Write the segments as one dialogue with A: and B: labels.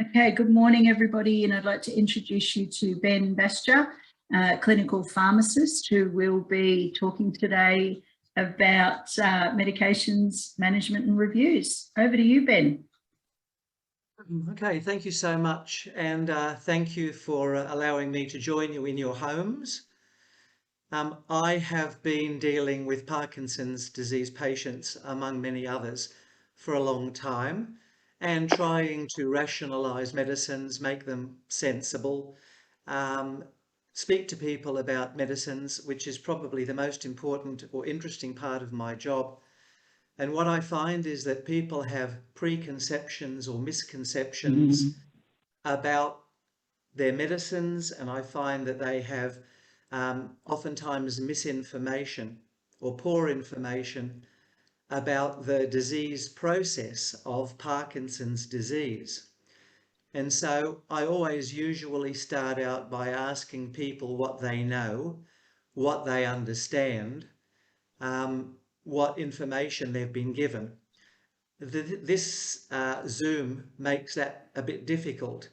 A: Okay, good morning everybody, and I'd like to introduce you to Ben Basger, Clinical Pharmacist, who will be talking today about medications management and reviews. Over to you, Ben.
B: Okay, thank you so much, and thank you for allowing me to join you in your homes. I have been dealing with Parkinson's disease patients, among many others, for a long time, and trying to rationalise medicines, make them sensible, speak to people about medicines, which is probably the most important or interesting part of my job. And what I find is that people have preconceptions or misconceptions about their medicines, and I find that they have oftentimes misinformation or poor information about the disease process of Parkinson's disease. And so I always usually start out by asking people what they know, what they understand, what information they've been given. This Zoom makes that a bit difficult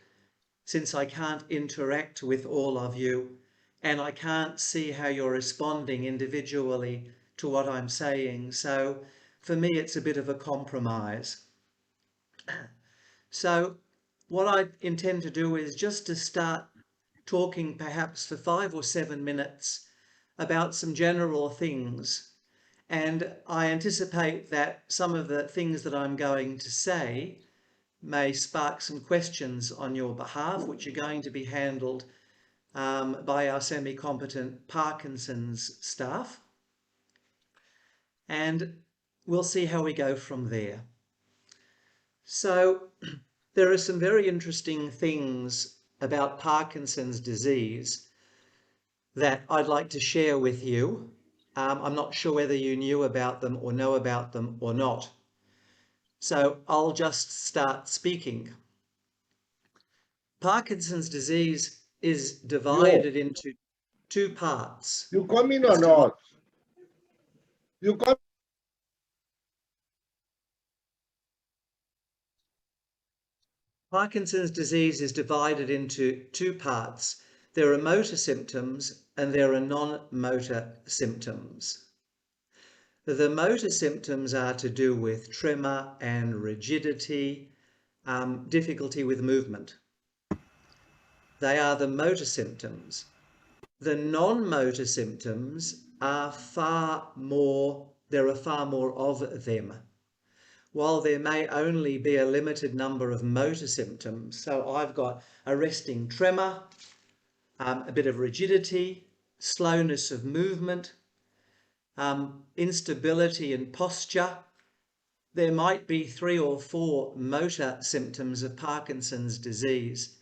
B: since I can't interact with all of you and I can't see how you're responding individually to what I'm saying. So for me, it's a bit of a compromise. So what I intend to do is just to start talking perhaps for 5 or 7 minutes about some general things. And I anticipate that some of the things that I'm going to say may spark some questions on your behalf, which are going to be handled by our semi-competent Parkinson's staff. And we'll see how we go from there. So there are some very interesting things about Parkinson's disease that I'd like to share with you. I'm not sure whether you knew about them or know about them or not. So I'll just start speaking. Parkinson's disease is divided into 2 parts.
C: You come in or not? You come.
B: Parkinson's disease is divided into 2 parts. There are motor symptoms and there are non-motor symptoms. The motor symptoms are to do with tremor and rigidity, difficulty with movement. They are the motor symptoms. The non-motor symptoms are there are far more of them. While there may only be a limited number of motor symptoms, so I've got a resting tremor, a bit of rigidity, slowness of movement, instability in posture. There might be 3 or 4 motor symptoms of Parkinson's disease,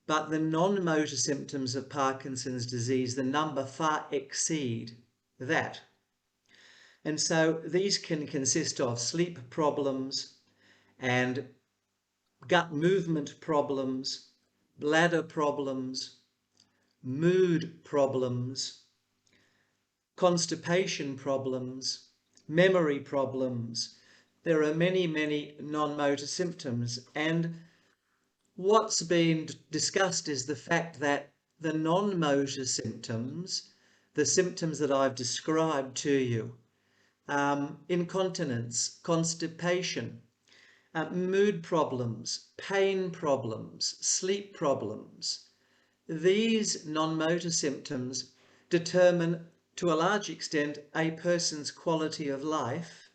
B: but the non-motor symptoms of Parkinson's disease, the number far exceed that. And so these can consist of sleep problems and gut movement problems, bladder problems, mood problems, constipation problems, memory problems. There are many, many non-motor symptoms, and what's been discussed is the fact that the non-motor symptoms, the symptoms that I've described to you, incontinence, constipation, mood problems, pain problems, sleep problems, these non-motor symptoms determine to a large extent a person's quality of life.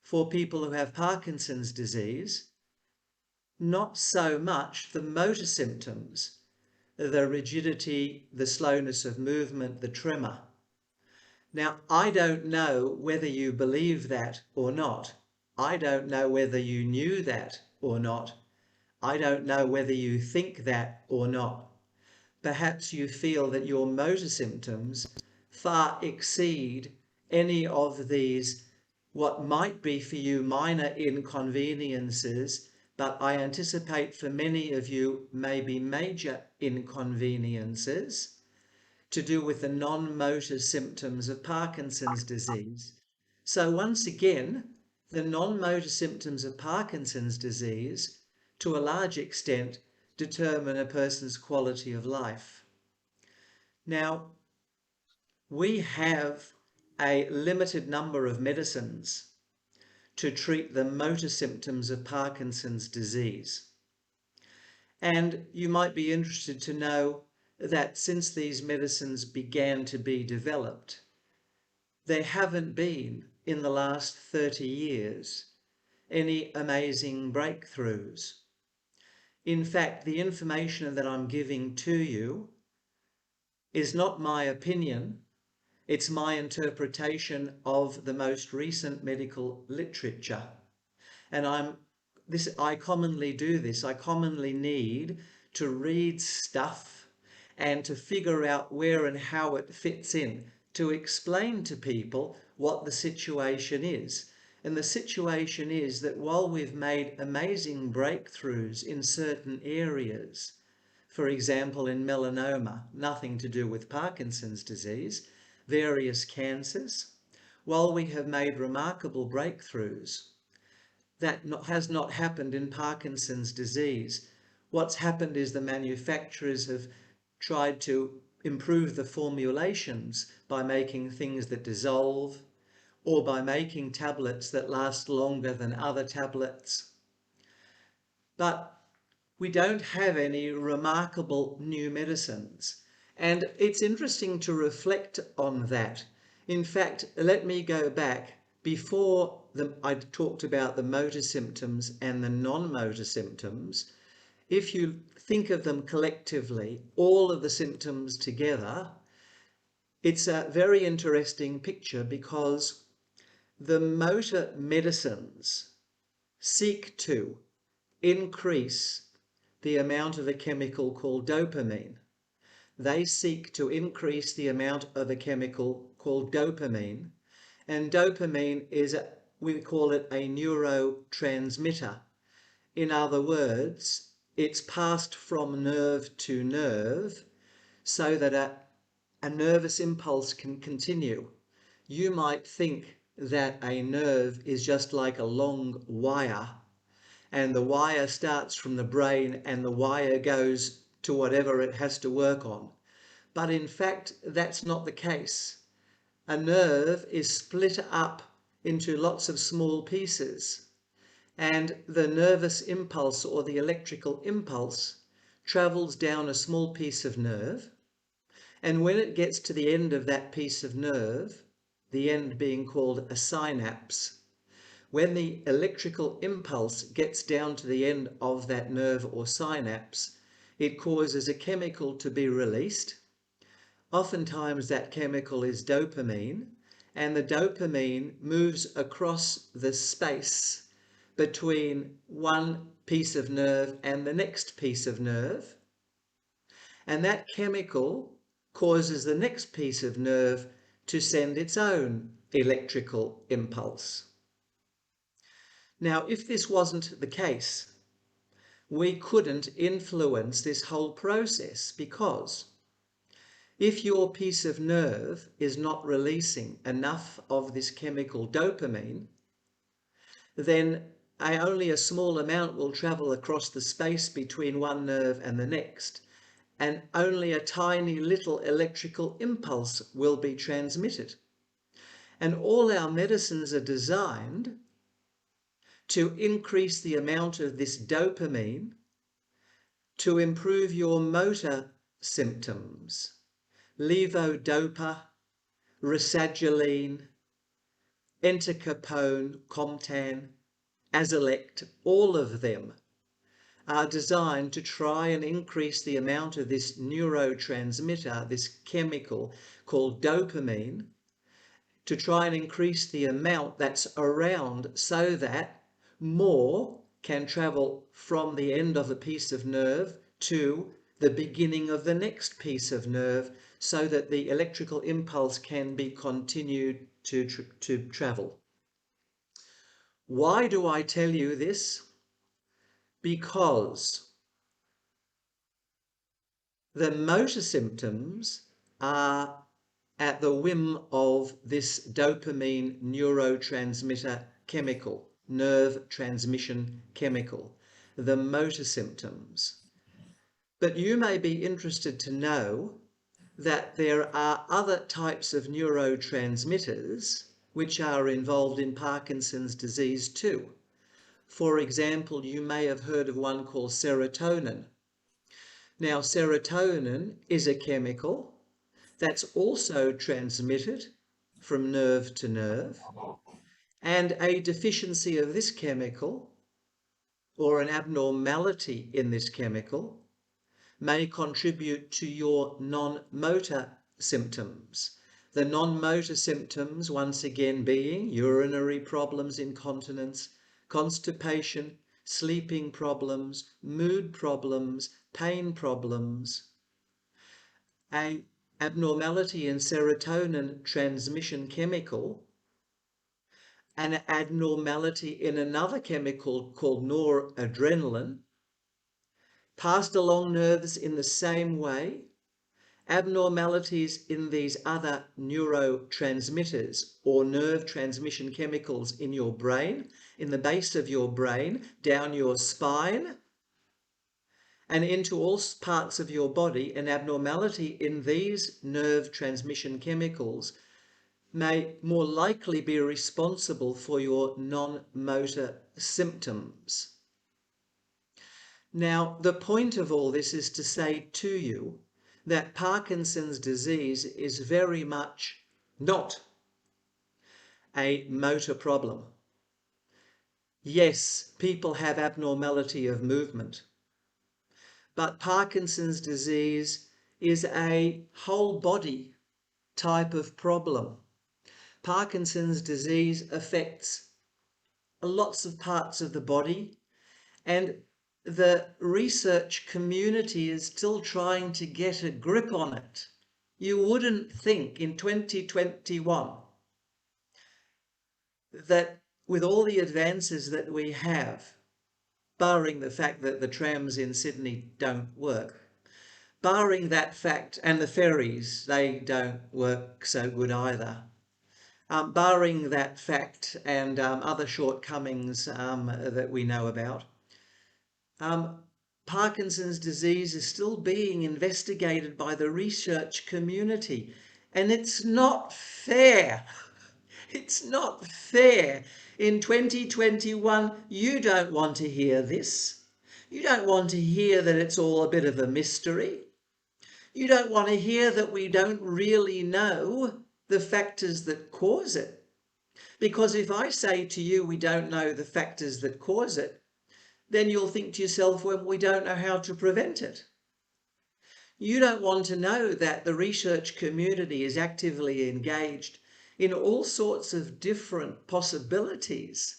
B: For people who have Parkinson's disease, not so much the motor symptoms, the rigidity, the slowness of movement, the tremor. Now, I don't know whether you believe that or not. I don't know whether you knew that or not. I don't know whether you think that or not. Perhaps you feel that your motor symptoms far exceed any of these, what might be for you minor inconveniences, but I anticipate for many of you may be major inconveniences to do with the non-motor symptoms of Parkinson's disease. So once again, the non-motor symptoms of Parkinson's disease to a large extent, determine a person's quality of life. Now, we have a limited number of medicines to treat the motor symptoms of Parkinson's disease. And you might be interested to know that since these medicines began to be developed, there haven't been, in the last 30 years, any amazing breakthroughs. In fact, the information that I'm giving to you is not my opinion, it's my interpretation of the most recent medical literature. And I commonly do this. I commonly need to read stuff and to figure out where and how it fits in, to explain to people what the situation is. And the situation is that while we've made amazing breakthroughs in certain areas, for example, in melanoma, nothing to do with Parkinson's disease, various cancers, while we have made remarkable breakthroughs, that has not happened in Parkinson's disease. What's happened is the manufacturers have tried to improve the formulations by making things that dissolve, or by making tablets that last longer than other tablets. But we don't have any remarkable new medicines. And it's interesting to reflect on that. In fact, let me go back. Before I talked about the motor symptoms and the non-motor symptoms. If you think of them collectively, all of the symptoms together, it's a very interesting picture, because the motor medicines seek to increase the amount of a chemical called dopamine. They seek to increase the amount of a chemical called dopamine. And dopamine is, we call it a neurotransmitter. In other words, it's passed from nerve to nerve so that a nervous impulse can continue. You might think that a nerve is just like a long wire, and the wire starts from the brain and the wire goes to whatever it has to work on. But in fact, that's not the case. A nerve is split up into lots of small pieces, and the nervous impulse or the electrical impulse travels down a small piece of nerve, and when it gets to the end of that piece of nerve, the end being called a synapse, when the electrical impulse gets down to the end of that nerve or synapse, it causes a chemical to be released. Oftentimes that chemical is dopamine, and the dopamine moves across the space between one piece of nerve and the next piece of nerve. And that chemical causes the next piece of nerve to send its own electrical impulse. Now, if this wasn't the case, we couldn't influence this whole process, because if your piece of nerve is not releasing enough of this chemical dopamine, then only a small amount will travel across the space between one nerve and the next, and only a tiny little electrical impulse will be transmitted. And all our medicines are designed to increase the amount of this dopamine to improve your motor symptoms. Levodopa, rasagiline, entacapone, Comtan, Azilect, all of them are designed to try and increase the amount of this neurotransmitter, this chemical called dopamine, to try and increase the amount that's around so that more can travel from the end of a piece of nerve to the beginning of the next piece of nerve, so that the electrical impulse can be continued to travel. Why do I tell you this? Because the motor symptoms are at the whim of this dopamine neurotransmitter chemical, nerve transmission chemical. the motor symptoms. But you may be interested to know that there are other types of neurotransmitters which are involved in Parkinson's disease too. For example, you may have heard of one called serotonin. Now, serotonin is a chemical that's also transmitted from nerve to nerve, and a deficiency of this chemical or an abnormality in this chemical may contribute to your non-motor symptoms. The non-motor symptoms, once again, being urinary problems, incontinence, constipation, sleeping problems, mood problems, pain problems. An abnormality in serotonin transmission chemical, an abnormality in another chemical called noradrenaline, passed along nerves in the same way, abnormalities in these other neurotransmitters or nerve transmission chemicals in your brain, in the base of your brain, down your spine, and into all parts of your body, an abnormality in these nerve transmission chemicals may more likely be responsible for your non-motor symptoms. Now, the point of all this is to say to you that Parkinson's disease is very much not a motor problem. Yes, people have abnormality of movement, but Parkinson's disease is a whole body type of problem. Parkinson's disease affects lots of parts of the body, and the research community is still trying to get a grip on it. You wouldn't think in 2021 that with all the advances that we have, barring the fact that the trams in Sydney don't work, barring that fact, and the ferries, they don't work so good either, barring that fact and other shortcomings that we know about, Parkinson's disease is still being investigated by the research community, and it's not fair. It's not fair. In 2021, you don't want to hear this. You don't want to hear that it's all a bit of a mystery. You don't want to hear that we don't really know the factors that cause it. Because if I say to you we don't know the factors that cause it, then you'll think to yourself, well, we don't know how to prevent it. You don't want to know that the research community is actively engaged in all sorts of different possibilities.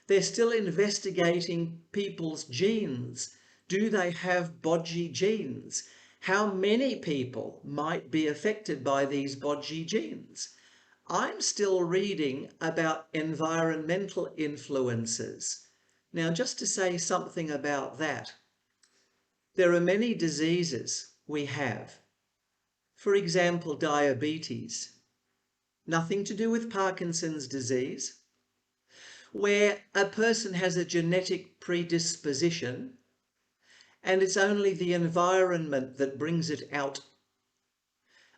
B: They're still investigating people's genes. Do they have bodgy genes? How many people might be affected by these bodgy genes? I'm still reading about environmental influences. Now, just to say something about that, there are many diseases we have. For example, diabetes, nothing to do with Parkinson's disease, where a person has a genetic predisposition and it's only the environment that brings it out.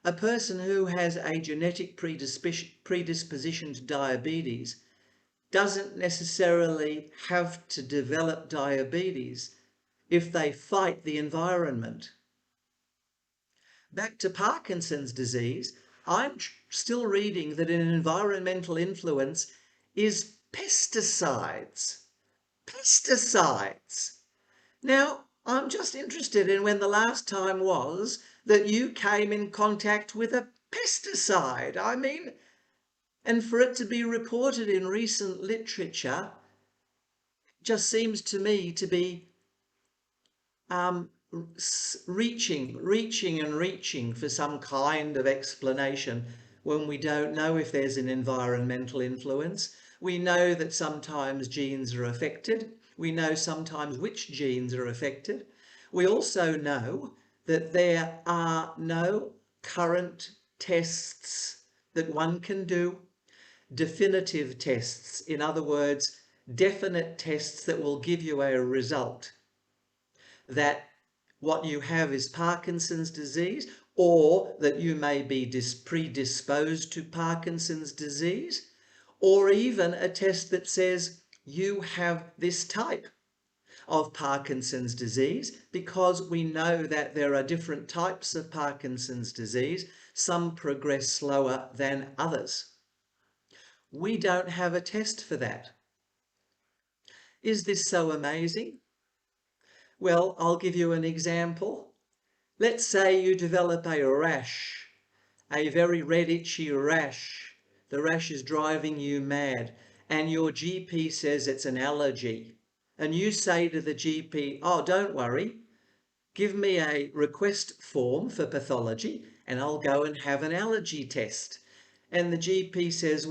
B: A person who has a genetic predisposition to diabetes doesn't necessarily have to develop diabetes if they fight the environment. Back to Parkinson's disease, I'm still reading that an environmental influence is pesticides. Pesticides. Now, I'm just interested in when the last time was that you came in contact with a pesticide. I mean, and for it to be reported in recent literature just seems to me to be reaching for some kind of explanation when we don't know if there's an environmental influence. We know that sometimes genes are affected. We know sometimes which genes are affected. We also know that there are no current tests that one can do, definitive tests, in other words, definite tests that will give you a result that what you have is Parkinson's disease, or that you may be predisposed to Parkinson's disease, or even a test that says you have this type of Parkinson's disease, because we know that there are different types of Parkinson's disease. Some progress slower than others. We don't have a test for that. Is this so amazing? Well, I'll give you an example. Let's say you develop a rash, a very red itchy rash. The rash is driving you mad, and your GP says it's an allergy. And you say to the GP, oh, don't worry, give me a request form for pathology and I'll go and have an allergy test. And the GP says,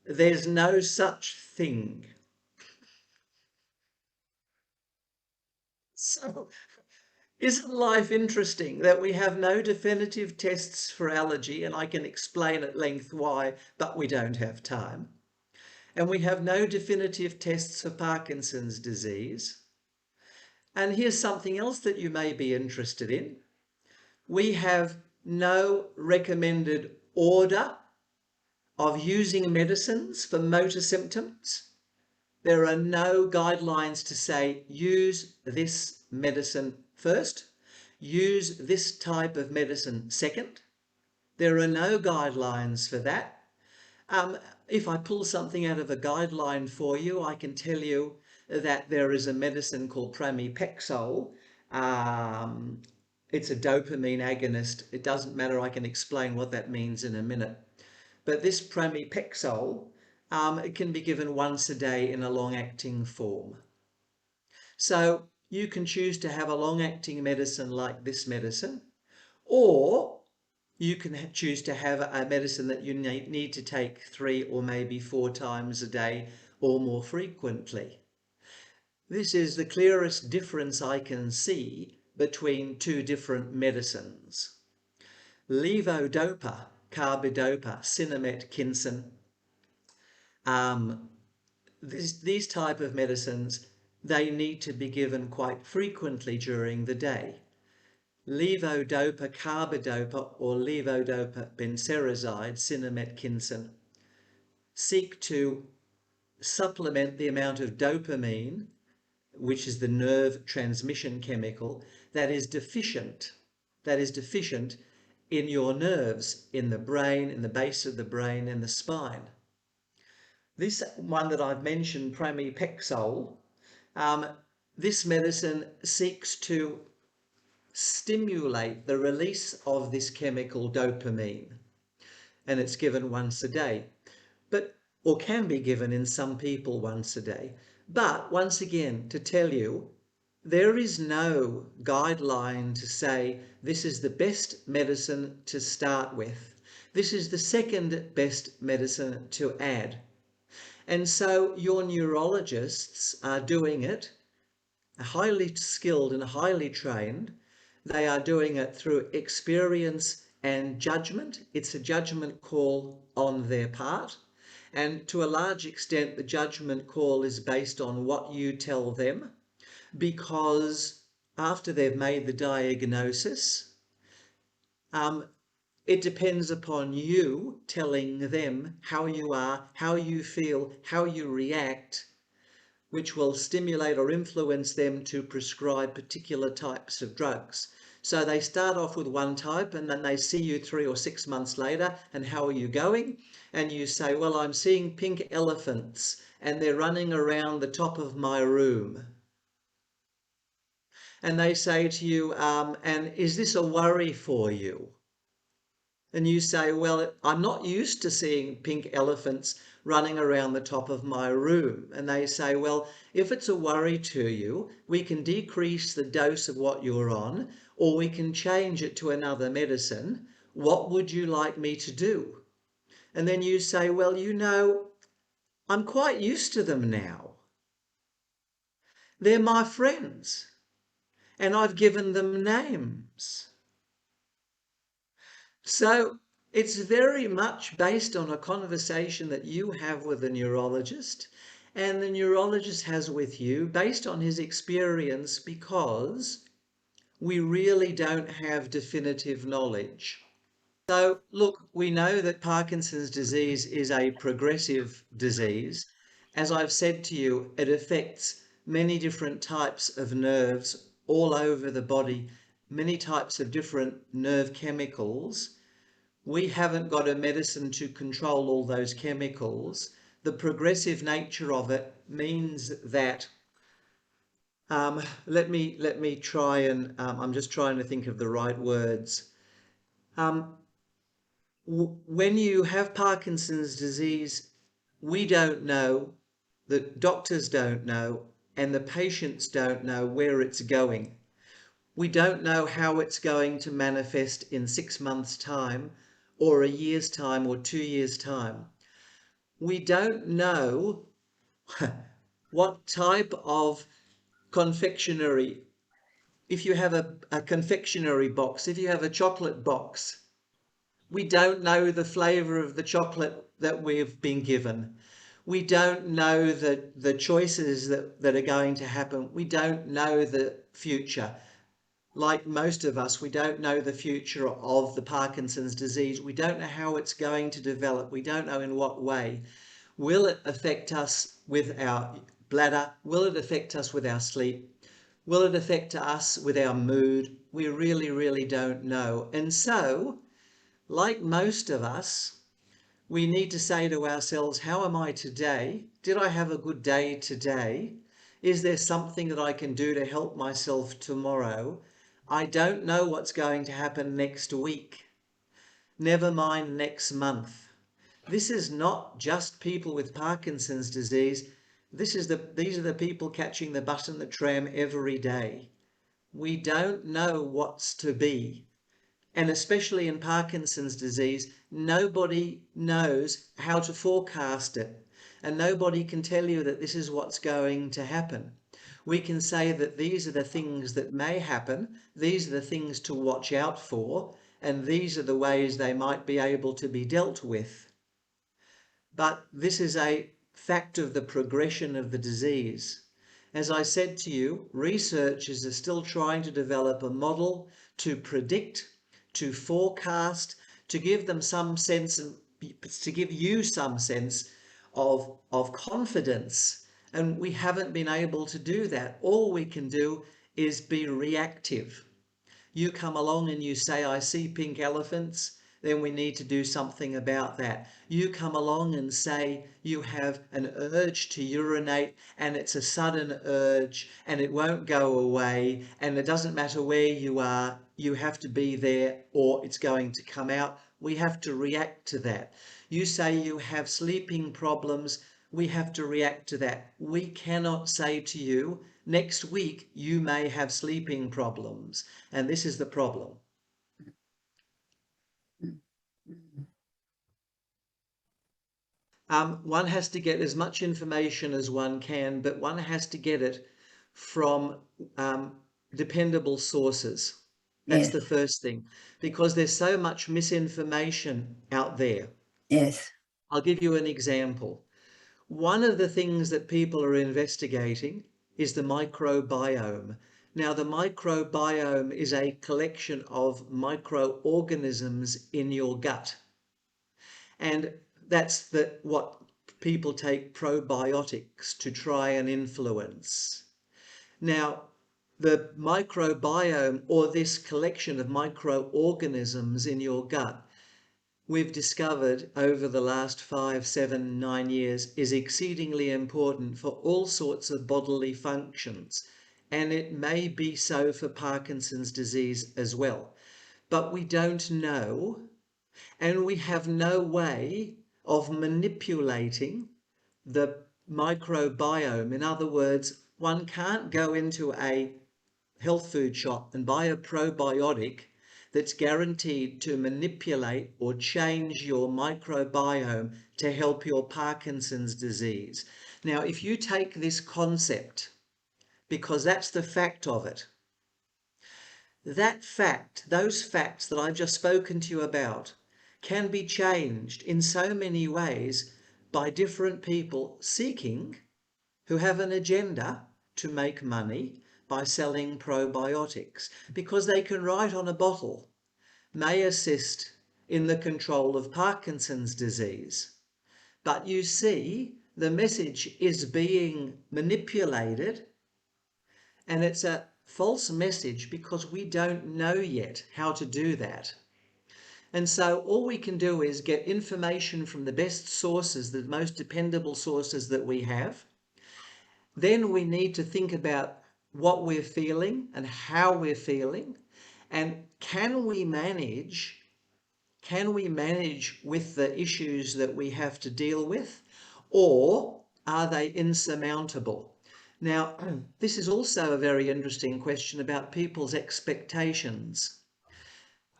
B: there's no such thing. So, isn't life interesting that we have no definitive tests for allergy, and I can explain at length why, but we don't have time. And we have no definitive tests for Parkinson's disease. And here's something else that you may be interested in. We have no recommended order of using medicines for motor symptoms. There are no guidelines to say, use this medicine first, use this type of medicine second. There are no guidelines for that. If I pull something out of a guideline for you, I can tell you that there is a medicine called pramipexole. It's a dopamine agonist. It doesn't matter, I can explain what that means in a minute. But this pramipexole, it can be given once a day in a long-acting form. So you can choose to have a long-acting medicine like this medicine, or you can choose to have a medicine that you need to take 3 or maybe 4 times a day or more frequently. This is the clearest difference I can see between 2 different medicines. Levodopa, carbidopa, cimetkinson, these type of medicines, they need to be given quite frequently during the day. Levodopa carbidopa or levodopa benserazide, cimetkinson, seek to supplement the amount of dopamine, which is the nerve transmission chemical, that is deficient in your nerves, in the brain, in the base of the brain and the spine. This one that I've mentioned, pramipexole, this medicine seeks to stimulate the release of this chemical dopamine, and it's given once a day, or can be given in some people once a day. But once again, to tell you, there is no guideline to say this is the best medicine to start with. This is the second best medicine to add. And so your neurologists are doing it, highly skilled and highly trained. They are doing it through experience and judgment. It's a judgment call on their part. And to a large extent, the judgment call is based on what you tell them, because after they've made the diagnosis, it depends upon you telling them how you are, how you feel, how you react, which will stimulate or influence them to prescribe particular types of drugs. So they start off with one type, and then they see you 3 or 6 months later, and how are you going? And you say, well, I'm seeing pink elephants and they're running around the top of my room. And they say to you, and is this a worry for you? And you say, well, I'm not used to seeing pink elephants running around the top of my room. And they say, well, if it's a worry to you, we can decrease the dose of what you're on, or we can change it to another medicine. What would you like me to do? And then you say, well, you know, I'm quite used to them now. They're my friends, and I've given them names. So It's very much based on a conversation that you have with the neurologist and the neurologist has with you based on his experience, because we really don't have definitive knowledge. So look, we know that Parkinson's disease is a progressive disease. As I've said to you, it affects many different types of nerves all over the body, many types of different nerve chemicals. We haven't got a medicine to control all those chemicals. The progressive nature of it means that let me try and I'm just trying to think of the right words. When you have Parkinson's disease, we don't know, the doctors don't know, and the patients don't know where it's going. We don't know how it's going to manifest in 6 months' time, or a year's time, or 2 years' time. We don't know what type of confectionery, if you have a confectionery box, if you have a chocolate box, we don't know the flavour of the chocolate that we've been given. We don't know the choices that are going to happen. We don't know the future. Like most of us, we don't know the future of the Parkinson's disease. We don't know how it's going to develop. We don't know in what way. Will it affect us with our bladder? Will it affect us with our sleep? Will it affect us with our mood? We really, really don't know. And so, like most of us, we need to say to ourselves, how am I today? Did I have a good day today? Is there something that I can do to help myself tomorrow? I don't know what's going to happen next week. Never mind next month. This is not just people with Parkinson's disease. These are the people catching the bus and the tram every day. We don't know what's to be. And especially in Parkinson's disease, nobody knows how to forecast it. And nobody can tell you that this is what's going to happen. We can say that these are the things that may happen, these are the things to watch out for, and these are the ways they might be able to be dealt with. But this is a fact of the progression of the disease. As I said to you, researchers are still trying to develop a model to predict, to forecast, to give them some sense, to give you some sense of confidence. And we haven't been able to do that. All we can do is be reactive. You come along and you say, I see pink elephants, then we need to do something about that. You come along and say you have an urge to urinate and it's a sudden urge and it won't go away and it doesn't matter where you are, you have to be there or it's going to come out. We have to react to that. You say you have sleeping problems, we have to react to that. We cannot say to you, next week you may have sleeping problems, and this is the problem. One has to get as much information as one can, but one has to get it from dependable sources. That's
D: Yes.
B: the first thing, because there's so much misinformation out there.
D: Yes.
B: I'll give you an example. One of the things that people are investigating is the microbiome. Now, the microbiome is a collection of microorganisms in your gut. And that's what people take probiotics to try and influence. Now, the microbiome, or this collection of microorganisms in your gut, we've discovered over the last 5, 7, 9 years is exceedingly important for all sorts of bodily functions. And it may be so for Parkinson's disease as well. But we don't know, and we have no way of manipulating the microbiome. In other words, one can't go into a health food shop and buy a probiotic that's guaranteed to manipulate or change your microbiome to help your Parkinson's disease. Now, if you take this concept, because that's the fact of it, that fact, those facts that I've just spoken to you about, can be changed in so many ways by different people seeking, who have an agenda to make money by selling probiotics, because they can write on a bottle, may assist in the control of Parkinson's disease. But you see, the message is being manipulated, and it's a false message because we don't know yet how to do that. And so all we can do is get information from the best sources, the most dependable sources that we have. Then we need to think about what we're feeling and how we're feeling, and can we manage with the issues that we have to deal with, or are they insurmountable? Now, this is also a very interesting question about people's expectations.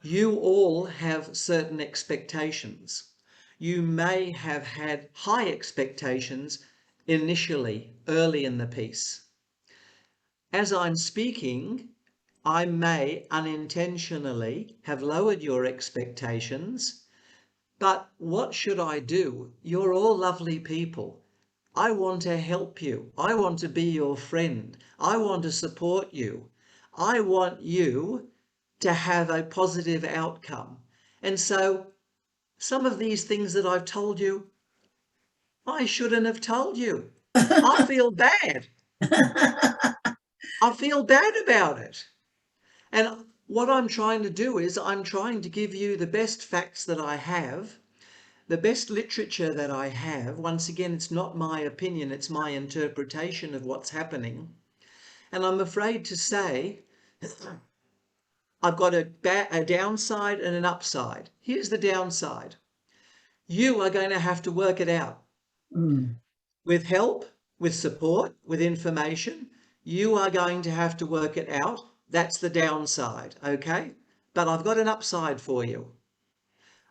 B: You all have certain expectations. You may have had high expectations initially, early in the piece. As I'm speaking, I may unintentionally have lowered your expectations, but what should I do? You're all lovely people. I want to help you. I want to be your friend. I want to support you. I want you to have a positive outcome. And so some of these things that I've told you, I shouldn't have told you. I feel bad. I feel bad about it. And what I'm trying to do is I'm trying to give you the best facts that I have, the best literature that I have. Once again, it's not my opinion, it's my interpretation of what's happening. And I'm afraid to say, I've got a downside and an upside. Here's the downside. You are going to have to work it out. With help, with support, with information, you are going to have to work it out. That's the downside, okay? But I've got an upside for you.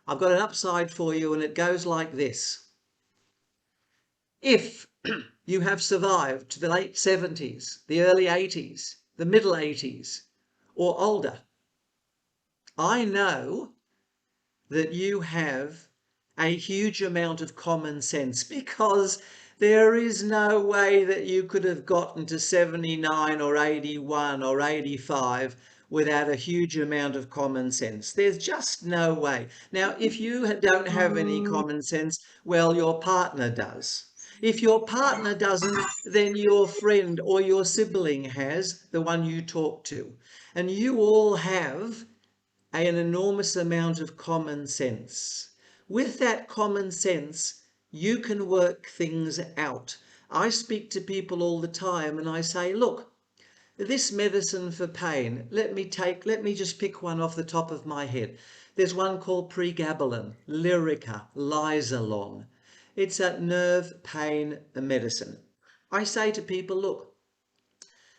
B: I've got an upside for you, and it goes like this. If you have survived to the late 70s, the early 80s, the middle 80s, or older, I know that you have a huge amount of common sense, because there is no way that you could have gotten to 79 or 81 or 85 without a huge amount of common sense. There's just no way. Now, if you don't have any common sense, well, your partner does. If your partner doesn't, then your friend or your sibling has, the one you talk to. And you all have an enormous amount of common sense. With that common sense, you can work things out. I speak to people all the time and I say, look, this medicine for pain, let me just pick one off the top of my head. There's one called pregabalin, Lyrica, Lizalon. It's a nerve pain medicine. I say to people, look,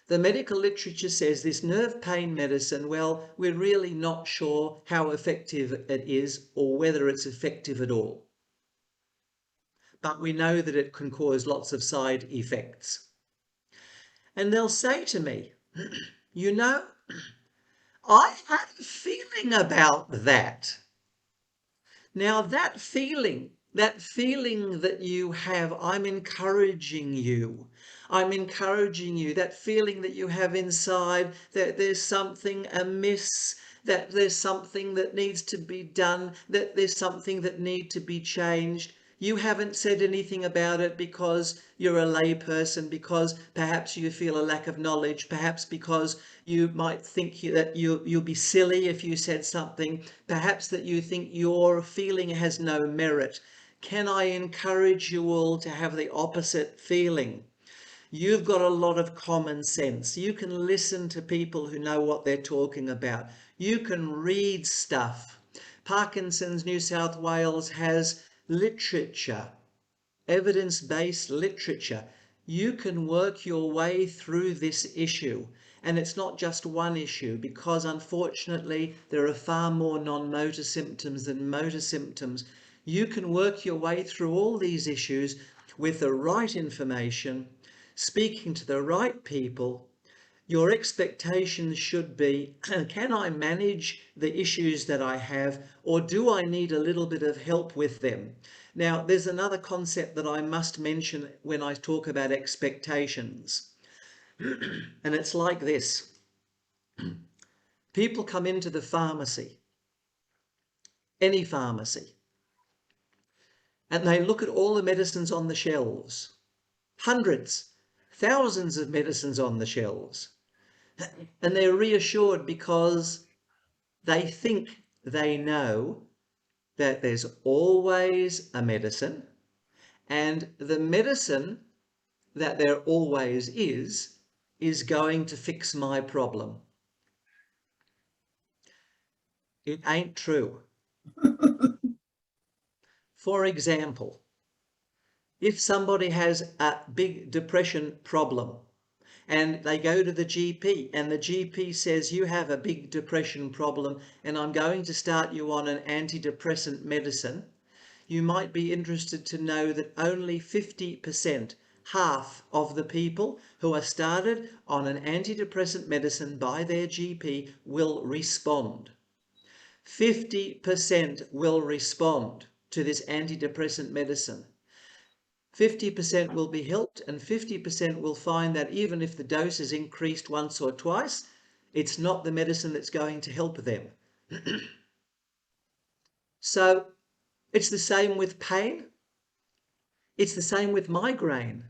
B: the medical literature says this nerve pain medicine, well, we're really not sure how effective it is or whether it's effective at all. But we know that it can cause lots of side effects. And they'll say to me, you know, I had a feeling about that. Now that feeling that you have, I'm encouraging you. That feeling that you have inside, that there's something amiss, that there's something that needs to be done, that there's something that needs to be changed. You haven't said anything about it because you're a lay person, because perhaps you feel a lack of knowledge, perhaps because you might think that you'll be silly if you said something, perhaps that you think your feeling has no merit. Can I encourage you all to have the opposite feeling? You've got a lot of common sense. You can listen to people who know what they're talking about. You can read stuff. Parkinson's New South Wales has literature, evidence-based literature. You can work your way through this issue. And it's not just one issue, because unfortunately there are far more non-motor symptoms than motor symptoms. You can work your way through all these issues with the right information, speaking to the right people, Your expectations should be, can I manage the issues that I have, or do I need a little bit of help with them? Now, there's another concept that I must mention when I talk about expectations, and it's like this. People come into the pharmacy, any pharmacy, and they look at all the medicines on the shelves, hundreds, thousands of medicines on the shelves, and they're reassured because they think they know that there's always a medicine, and the medicine that there always is going to fix my problem. It ain't true. For example, if somebody has a big depression problem and they go to the GP and the GP says, you have a big depression problem and I'm going to start you on an antidepressant medicine, you might be interested to know that only 50%, half of the people who are started on an antidepressant medicine by their GP will respond. 50% will respond to this antidepressant medicine. 50% will be helped and 50% will find that even if the dose is increased once or twice, it's not the medicine that's going to help them. So it's the same with pain. It's the same with migraine.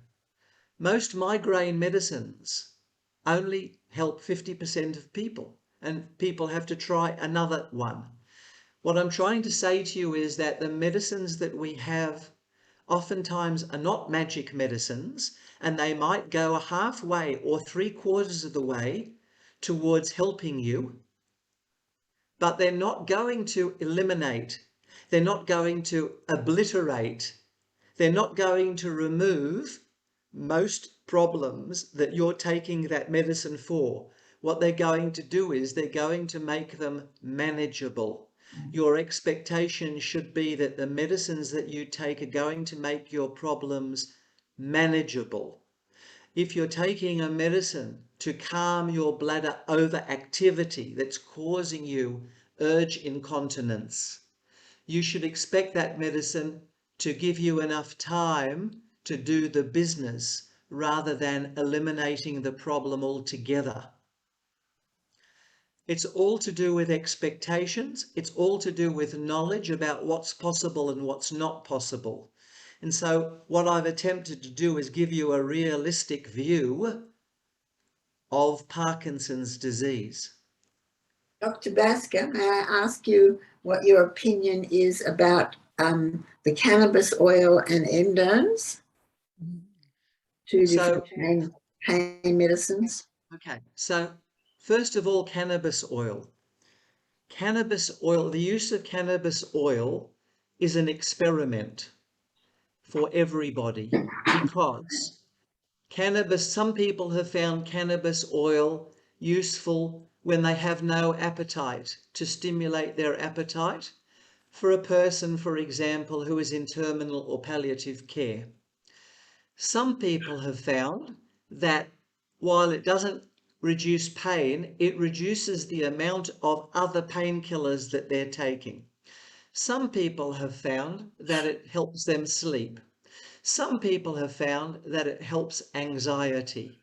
B: Most migraine medicines only help 50% of people, and people have to try another one. What I'm trying to say to you is that the medicines that we have oftentimes are not magic medicines, and they might go halfway or 3/4 of the way towards helping you, but they're not going to eliminate, they're not going to obliterate, they're not going to remove most problems that you're taking that medicine for. What they're going to do is they're going to make them manageable. Your expectation should be that the medicines that you take are going to make your problems manageable. If you're taking a medicine to calm your bladder overactivity that's causing you urge incontinence, you should expect that medicine to give you enough time to do the business rather than eliminating the problem altogether. It's all to do with expectations. It's all to do with knowledge about what's possible and what's not possible. And so what I've attempted to do is give you a realistic view of Parkinson's disease.
D: Dr. Basger, may I ask you what your opinion is about the cannabis oil and endones? Two different pain medicines.
B: Okay, so first of all, cannabis oil. Cannabis oil, the use of cannabis oil is an experiment for everybody because some people have found cannabis oil useful when they have no appetite, to stimulate their appetite, for a person, for example, who is in terminal or palliative care. Some people have found that while it doesn't reduce pain, it reduces the amount of other painkillers that they're taking. Some people have found that it helps them sleep. Some people have found that it helps anxiety,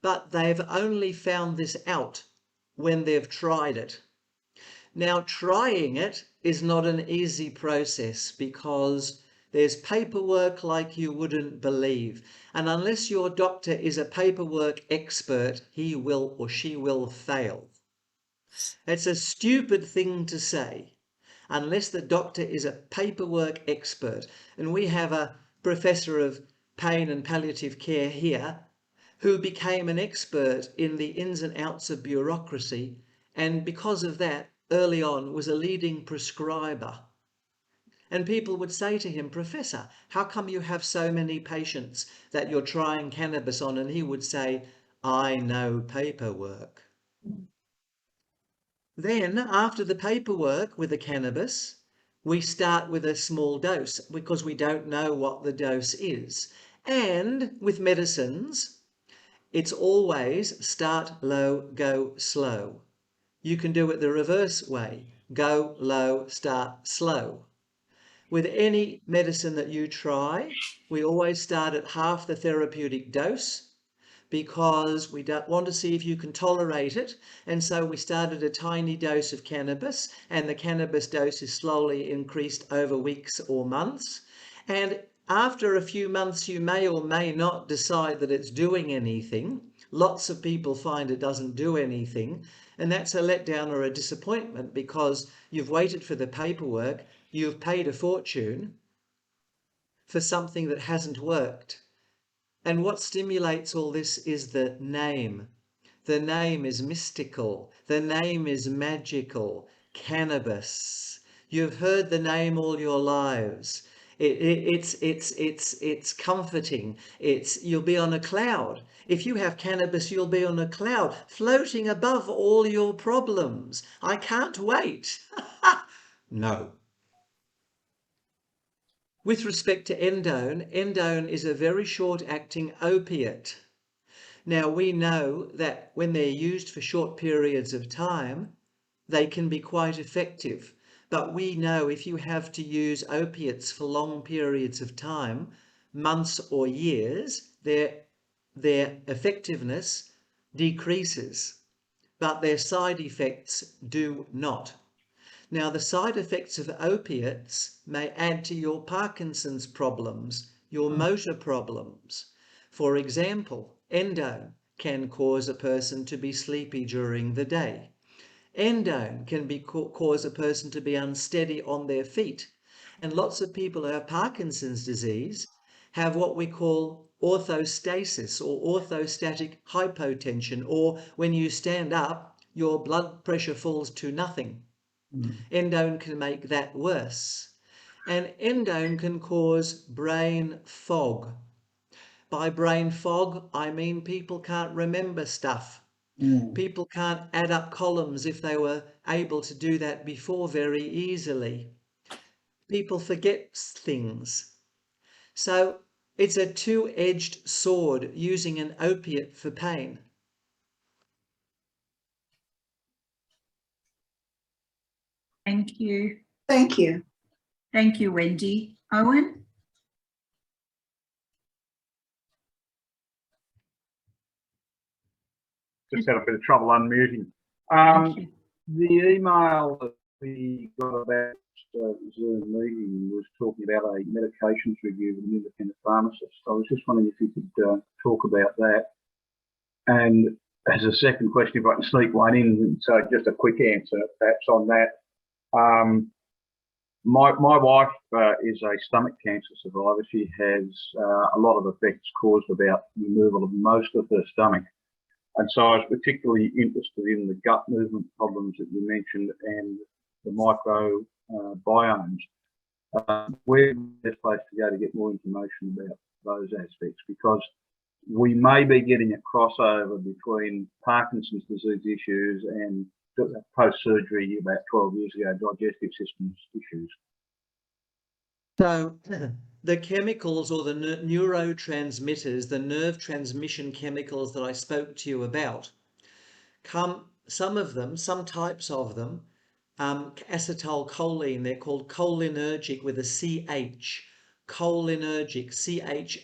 B: but they've only found this out when they've tried it. Now, trying it is not an easy process because there's paperwork like you wouldn't believe. And unless your doctor is a paperwork expert, he will or she will fail. It's a stupid thing to say, unless the doctor is a paperwork expert. And we have a professor of pain and palliative care here who became an expert in the ins and outs of bureaucracy, and because of that, early on was a leading prescriber. And people would say to him, Professor, how come you have so many patients that you're trying cannabis on? And he would say, I know paperwork. Then after the paperwork with the cannabis, we start with a small dose because we don't know what the dose is. And with medicines, it's always start low, go slow. You can do it the reverse way. Go low, start slow. With any medicine that you try, we always start at half the therapeutic dose because we don't want to see if you can tolerate it. And so we started a tiny dose of cannabis, and the cannabis dose is slowly increased over weeks or months. And after a few months, you may or may not decide that it's doing anything. Lots of people find it doesn't do anything, and that's a letdown or a disappointment because you've waited for the paperwork, you've paid a fortune for something that hasn't worked. And what stimulates all this is the name. The name is mystical. The name is magical. Cannabis. You've heard the name all your lives. It's comforting. You'll be on a cloud. If you have cannabis, you'll be on a cloud, floating above all your problems. I can't wait. No. With respect to endone, endone is a very short-acting opiate. Now, we know that when they're used for short periods of time, they can be quite effective. But we know if you have to use opiates for long periods of time, months or years, their effectiveness decreases, but their side effects do not. Now, the side effects of opiates may add to your Parkinson's problems, your motor problems. For example, endone can cause a person to be sleepy during the day. Endone can cause a person to be unsteady on their feet. And lots of people who have Parkinson's disease have what we call orthostasis or orthostatic hypotension, or when you stand up, your blood pressure falls to nothing. Endone can make that worse. And endone can cause brain fog. By brain fog, I mean people can't remember stuff. People can't add up columns if they were able to do that before very easily. People forget things. So it's a two-edged sword using an opiate for pain.
A: Thank you.
D: Thank you.
A: Thank you, Wendy. Owen?
C: Just had a bit of trouble unmuting.
A: Thank you.
C: The email that we got about Zoom meeting was talking about a medications review with an independent pharmacist. I was just wondering if you could talk about that. And as a second question, if I can sneak one in, so just a quick answer perhaps on that. My wife is a stomach cancer survivor. She has a lot of effects caused about removal of most of her stomach. And so I was particularly interested in the gut movement problems that you mentioned and the microbiomes. Where's the best place to go to get more information about those aspects? Because we may be getting a crossover between Parkinson's disease issues and post-surgery about 12 years ago, digestive systems issues.
B: So the chemicals or the neurotransmitters, the nerve transmission chemicals that I spoke to you about, some of them, some types of them, acetylcholine, they're called cholinergic with a CH, cholinergic, C-H-O-L-I-N,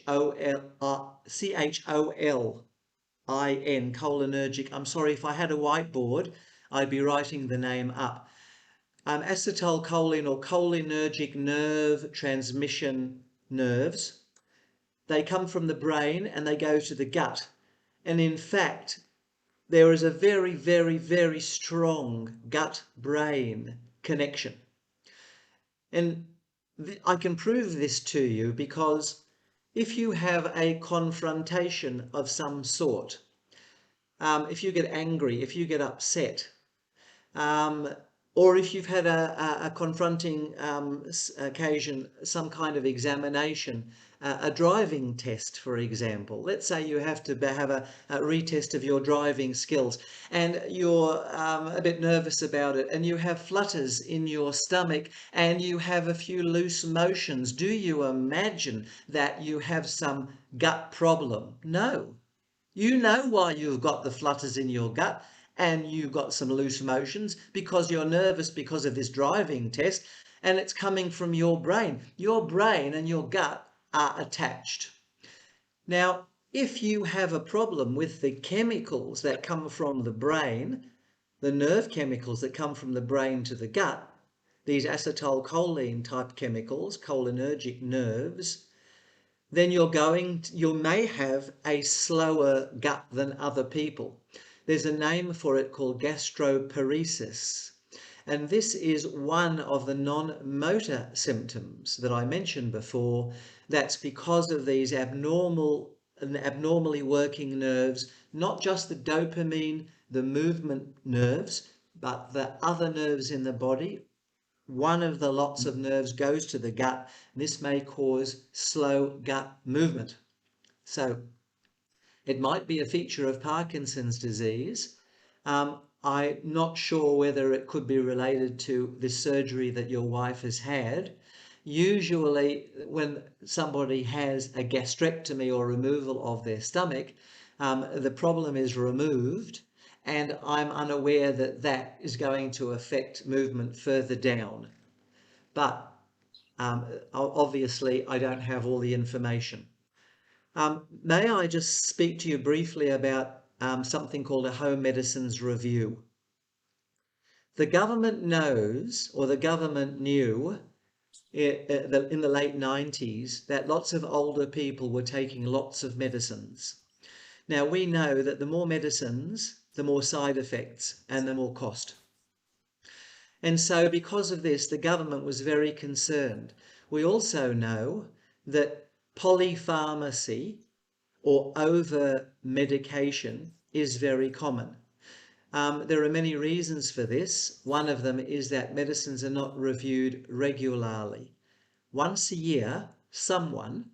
B: cholinergic. I'm sorry, if I had a whiteboard, I'd be writing the name up. Acetylcholine or cholinergic nerve transmission nerves, they come from the brain and they go to the gut. And in fact, there is a very, very, very strong gut-brain connection. And I can prove this to you because if you have a confrontation of some sort, if you get angry, if you get upset, or if you've had a confronting occasion, some kind of examination, a driving test, for example. Let's say you have to have a retest of your driving skills and you're a bit nervous about it and you have flutters in your stomach and you have a few loose motions. Do you imagine that you have some gut problem? No. You know why you've got the flutters in your gut and you've got some loose motions because you're nervous because of this driving test, and it's coming from your brain. Your brain and your gut are attached. Now, if you have a problem with the chemicals that come from the brain, the nerve chemicals that come from the brain to the gut, these acetylcholine type chemicals, cholinergic nerves, then you may have a slower gut than other people. There's a name for it called gastroparesis. And this is one of the non-motor symptoms that I mentioned before. That's because of these abnormally working nerves, not just the dopamine, the movement nerves, but the other nerves in the body. One of the lots of nerves goes to the gut. This may cause slow gut movement. So it might be a feature of Parkinson's disease. I'm not sure whether it could be related to this surgery that your wife has had. Usually when somebody has a gastrectomy or removal of their stomach, the problem is removed, and I'm unaware that that is going to affect movement further down. But obviously I don't have all the information. May I just speak to you briefly about something called a home medicines review? The government knows, or the government knew in the late 90s, that lots of older people were taking lots of medicines. Now we know that the more medicines, the more side effects and the more cost. And so because of this, the government was very concerned. We also know that polypharmacy or over medication is very common. There are many reasons for this. One of them is that medicines are not reviewed regularly. Once a year, someone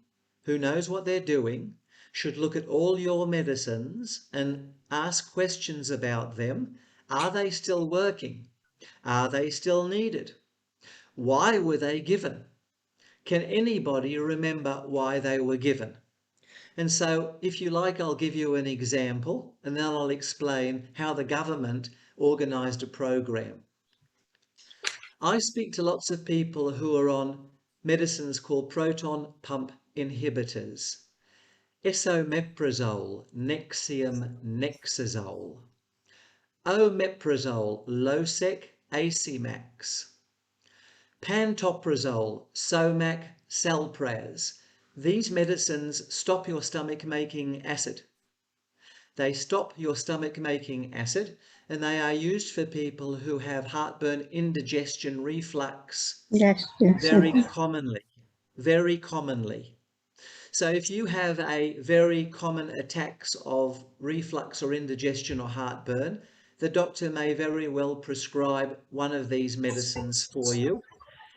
B: who knows what they're doing should look at all your medicines and ask questions about them. Are they still working? Are they still needed? Why were they given? Can anybody remember why they were given? And so, if you like, I'll give you an example and then I'll explain how the government organised a program. I speak to lots of people who are on medicines called proton pump inhibitors. Esomeprazole, Nexium, Nexazole. Omeprazole, Losec, Acemax. Pantoprazole, Somac, Salpraz. These medicines stop your stomach making acid. They stop your stomach making acid, and they are used for people who have heartburn, indigestion, reflux, very commonly. So if you have a very common attacks of reflux or indigestion or heartburn, the doctor may very well prescribe one of these medicines for you,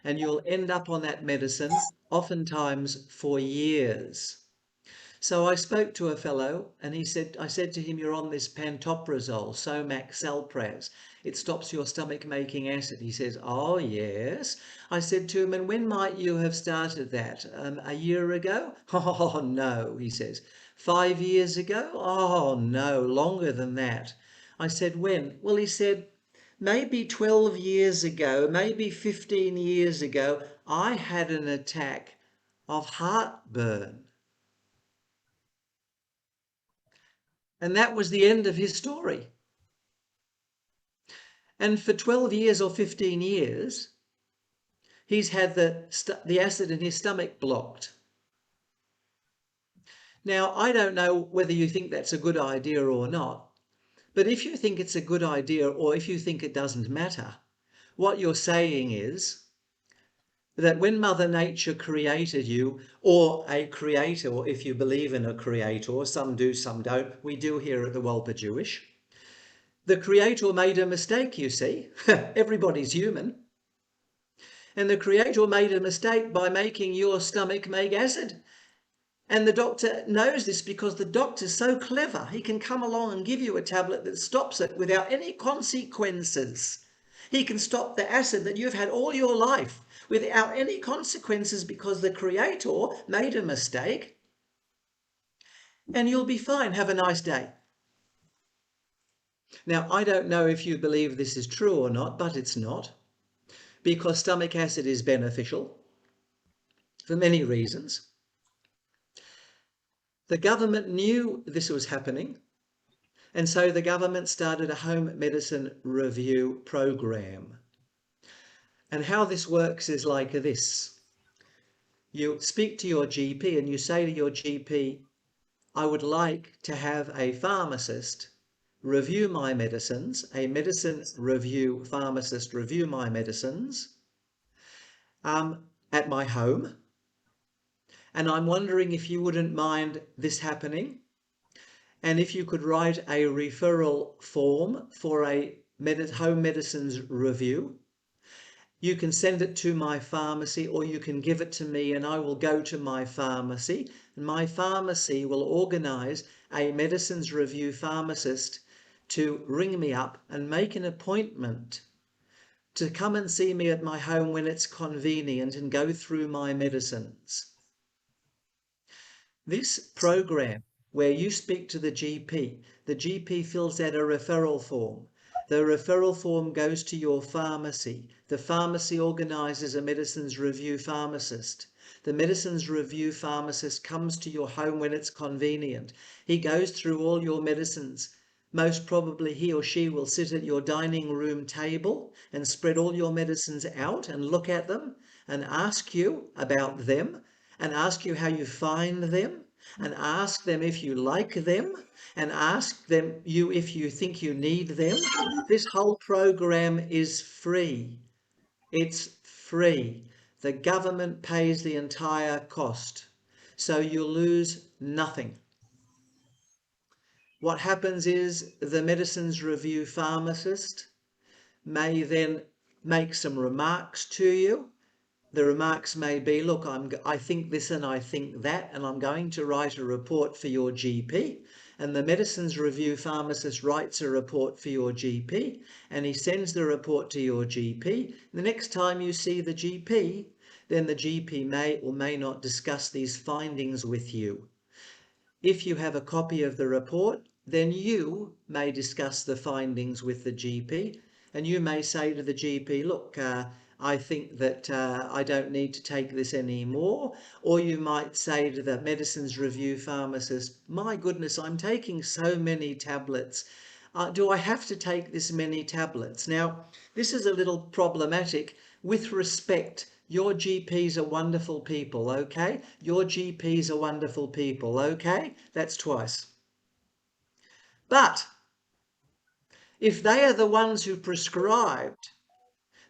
B: and you'll end up on that medicine oftentimes for years. So I spoke to a fellow and I said to him, you're on this pantoprazole, Somac, Salpraz. It stops your stomach making acid. He says, oh yes. I said to him, and when might you have started that? A year ago? Oh no, he says. 5 years ago? Oh no, longer than that. I said, when? Well, he said, maybe 12 years ago, maybe 15 years ago, I had an attack of heartburn. And that was the end of his story. And for 12 years or 15 years, he's had the acid in his stomach blocked. Now, I don't know whether you think that's a good idea or not, but if you think it's a good idea or if you think it doesn't matter, what you're saying is that when Mother Nature created you, or a creator, or if you believe in a creator, some do, some don't, we do here at the Wolper Jewish, the creator made a mistake, you see. Everybody's human. And the creator made a mistake by making your stomach make acid. And the doctor knows this because the doctor's so clever. He can come along and give you a tablet that stops it without any consequences. He can stop the acid that you've had all your life without any consequences because the creator made a mistake. and you'll be fine. Have a nice day. Now, I don't know if you believe this is true or not, but it's not, because stomach acid is beneficial for many reasons. The government knew this was happening, and so the government started a home medicine review program. And how this works is like this. You speak to your GP and you say to your GP, I would like to have a pharmacist review my medicines, a medicine review pharmacist review my medicines at my home. And I'm wondering if you wouldn't mind this happening, and if you could write a referral form for a home medicines review. You can send it to my pharmacy, or you can give it to me and I will go to my pharmacy, and my pharmacy will organise a medicines review pharmacist to ring me up and make an appointment to come and see me at my home when it's convenient and go through my medicines. This program where you speak to the GP fills out a referral form. The referral form goes to your pharmacy. The pharmacy organises a medicines review pharmacist. The medicines review pharmacist comes to your home when it's convenient. He goes through all your medicines. Most probably he or she will sit at your dining room table and spread all your medicines out and look at them and ask you about them and ask you how you find them and ask them if you like them and ask them if you think you need them. This whole program is free. It's free. The government pays the entire cost, so you lose nothing. What happens is the medicines review pharmacist may then make some remarks to you. The remarks may be, look, I think this and I think that, and I'm going to write a report for your GP. And the medicines review pharmacist writes a report for your GP, and he sends the report to your GP. The next time you see the GP, then the GP may or may not discuss these findings with you. If you have a copy of the report, then you may discuss the findings with the GP, and you may say to the GP, look, I think that I don't need to take this anymore. Or you might say to the medicines review pharmacist, my goodness, I'm taking so many tablets. Do I have to take this many tablets? Now, this is a little problematic. With respect, your GPs are wonderful people, okay? Your GPs are wonderful people, okay? That's twice. But if they are the ones who prescribed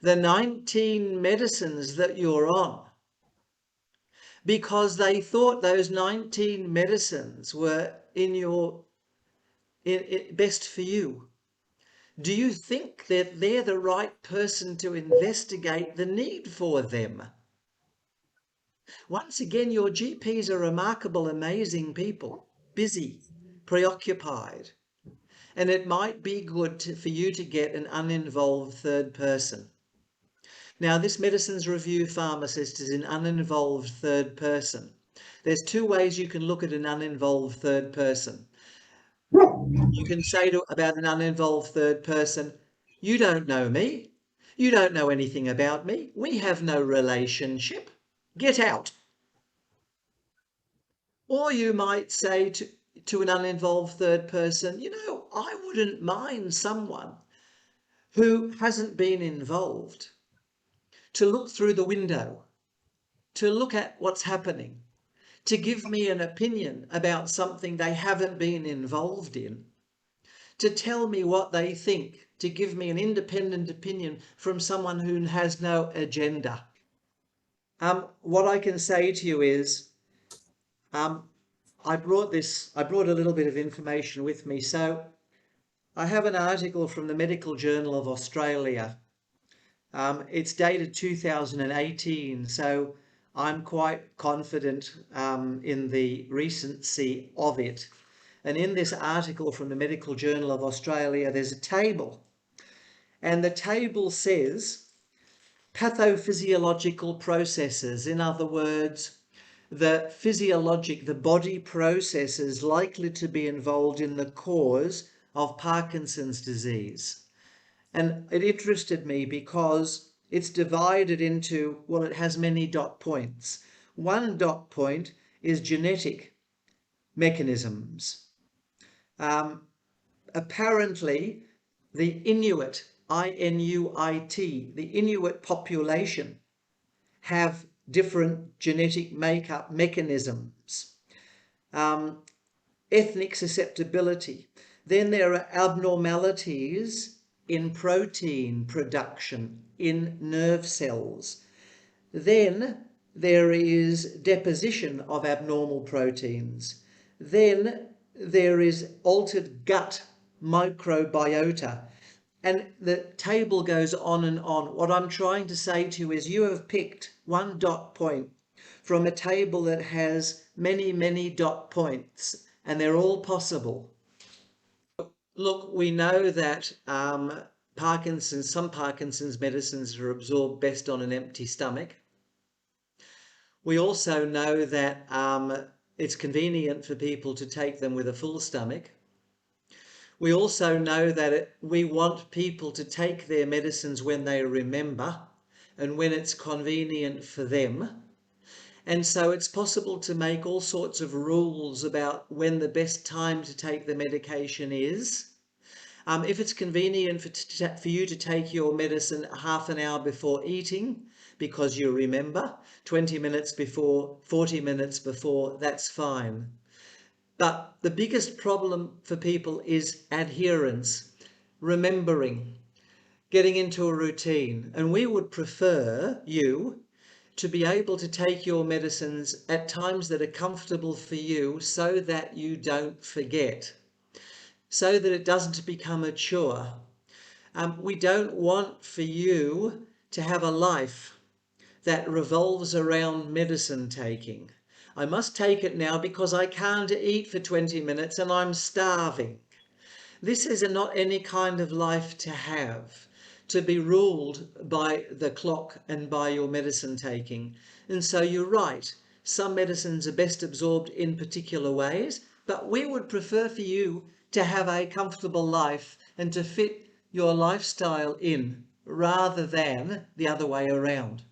B: the 19 medicines that you're on, because they thought those 19 medicines were best for you, do you think that they're the right person to investigate the need for them? Once again, your GPs are remarkable, amazing people, busy, preoccupied, and it might be good for you to get an uninvolved third person. Now, this medicines review pharmacist is an uninvolved third person. There's two ways you can look at an uninvolved third person. You can say about an uninvolved third person, you don't know me. You don't know anything about me. We have no relationship. Get out. Or you might say to an uninvolved third person, you know, I wouldn't mind someone who hasn't been involved to look through the window, to look at what's happening, to give me an opinion about something they haven't been involved in, to tell me what they think, to give me an independent opinion from someone who has no agenda. What I can say to you is, I brought a little bit of information with me. So I have an article from the Medical Journal of Australia. It's dated 2018, so I'm quite confident in the recency of it. And in this article from the Medical Journal of Australia, there's a table. And the table says pathophysiological processes. In other words, the physiologic, the body processes likely to be involved in the cause of Parkinson's disease. And it interested me because it's divided into, well, it has many dot points. One dot point is genetic mechanisms. Apparently, the Inuit, I-N-U-I-T, the Inuit population have different genetic makeup mechanisms. Ethnic susceptibility. Then there are abnormalities in protein production in nerve cells. Then there is deposition of abnormal proteins. Then there is altered gut microbiota. And the table goes on and on. What I'm trying to say to you is you have picked one dot point from a table that has many, many dot points, and they're all possible. Look, we know that some Parkinson's medicines are absorbed best on an empty stomach. We also know that it's convenient for people to take them with a full stomach. We also know that we want people to take their medicines when they remember and when it's convenient for them. And so it's possible to make all sorts of rules about when the best time to take the medication is. If it's convenient for you to take your medicine half an hour before eating because you remember, 20 minutes before, 40 minutes before, that's fine. But the biggest problem for people is adherence, remembering, getting into a routine. And we would prefer you to be able to take your medicines at times that are comfortable for you so that you don't forget, so that it doesn't become a chore. We don't want for you to have a life that revolves around medicine taking. I must take it now because I can't eat for 20 minutes and I'm starving. This is not any kind of life to have, to be ruled by the clock and by your medicine taking. And so you're right, some medicines are best absorbed in particular ways, but we would prefer for you to have a comfortable life and to fit your lifestyle in rather than the other way around.